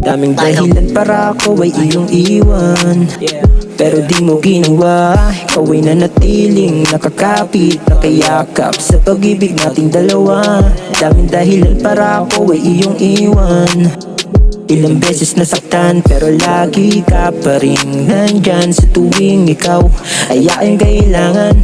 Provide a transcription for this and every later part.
Daming dahilan para ako ay iyong iwan, pero di mo ginawa. Ikaw ay nanatiling nakakapit, nakayakap sa pag-ibig nating dalawa. Daming dahilan para ako ay iyong iwan. Ilang beses nasaktan pero lagi ka pa rin nandyan sa tuwing ikaw ay aking kailangan.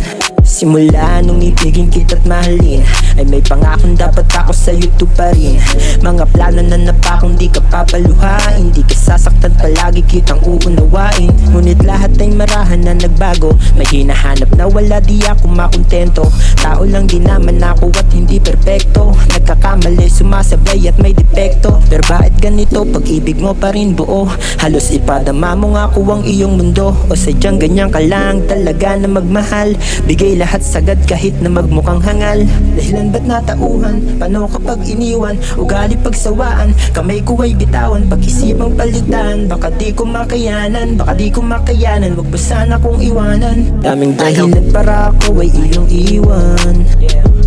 Simula nung ibigin kita't mahalin ay may pangakong dapat ako sa'yo tuparin. Mga plano na napakong di ka papaluhain, di ka sasaktan palagi kitang uunawain. Ngunit lahat ay marahan na nagbago, may hinahanap na wala di ako makontento. Tao lang din naman ako at hindi perpekto, nagkakamali, sumasabay at may depekto. Pero bakit ganito, pag-ibig mo pa rin buo? Halos ipadama mo nga ko ang iyong mundo, o sadyang ganyan ka lang talaga na magmahal? Bigay lahat sagad kahit na magmukhang hangal. Dahilan ba't natauhan? Paano kapag iniwan? Ugali pagsawaan, kamay ko ay bitawan, pag-isipang palitan. Baka di ko makayanan, baka di ko makayanan, wag ba sana kong iwanan? Daming dahilan para ako ay iyong iwan,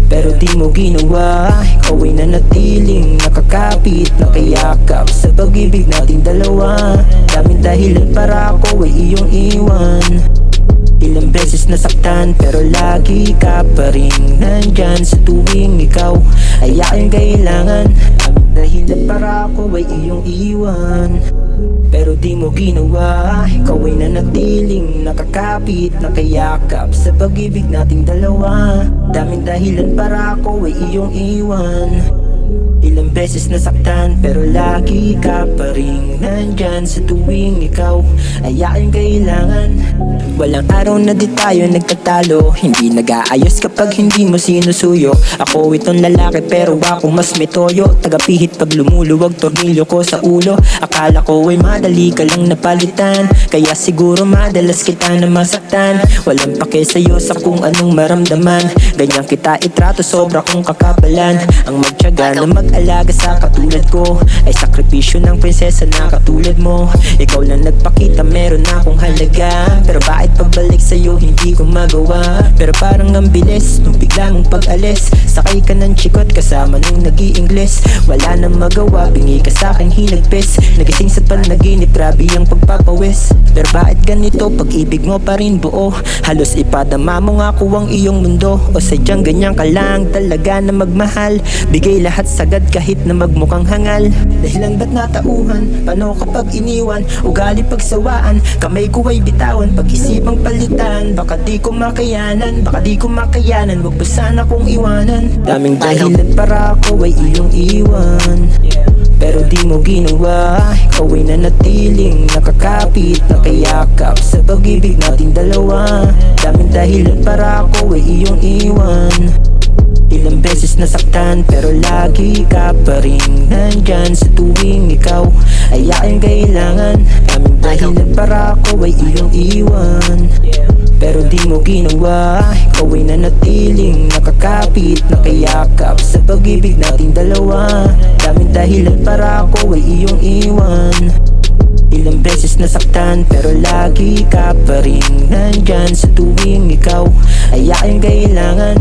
pero di mo ginawa. Ikaw ay nanatiling nakakapit, nakayakap sa pag-ibig nating dalawa. Daming dahilan para ako ay iyong iwan. Ilang beses nasaktan pero lagi ka pa rin nandyan sa tuwing ikaw ay aking kailangan. Daming dahilan para ako ay iyong iwan, pero di mo ginawa. Ikaw ay nanatiling nakakapit, nakayakap sa pag-ibig nating dalawa. Daming dahilan para ako ay iyong iwan. Ilang beses nasaktan pero lagi ka pa rin nandyan sa tuwing ikaw ay aking kailangan. Walang araw na di tayo nagtatalo, hindi nag-aayos kapag hindi mo sinusuyo. Ako itong lalaki pero ako mas may toyo, tagapihit pag lumuluwag tornilyo ko sa ulo. Akala ko ay madali ka lang napalitan, kaya siguro madalas kita na masaktan. Walang pake sa'yo sa kung anong maramdaman, ganyan kita itrato, sobra kong kakapalan. Ang magtiyaga na mag-alaga sa katulad ko ay sakripisyo ng prinsesa na katulad mo. Ikaw lang nagpakita meron akong halaga, pero bakit pagbalik sa'yo hindi ko magawa? Pero parang ang bilis nung bigla mong pag-alis, sakay ka ng chikot kasama nung nag-i-ingles. Wala nang magawa, bingi ka sa'king hinagpis, nagising sa panaginip, grabe ang pagpapawis. Pero bakit ganito, pag-ibig mo pa rin buo? Halos ipadama mo nga ko ang iyong mundo, o sadyang ganyan ka lang talaga na magmahal? Bigay lahat sagad kahit na magmukhang hangal. Dahilan ba't natauhan? Paano kapag iniwan? Ugali pagsawaan, kamay ko ay bitawan, pag-isipang palitan. Baka di ko makayanan, baka di ko makayanan, wag ba sana kong iwanan? Daming dahilan para ako ay iyong iwan, pero di mo ginawa. Ikaw ay nanatiling nakakapit, nakayakap sa pag-ibig nating dalawa. Daming dahilan para ako ay iyong iwan. Ilang beses nasaktan pero lagi ka pa rin nandyan sa tuwing ikaw ay aking kailangan. Daming dahilan para ako ay iyong iwan, pero di mo ginawa. Ikaw ay nanatiling nakakapit, nakayakap sa pag-ibig nating dalawa. Daming dahilan para ako ay iyong iwan. Ilang beses nasaktan pero lagi ka pa rin nandyan sa tuwing ikaw ay aking kailangan.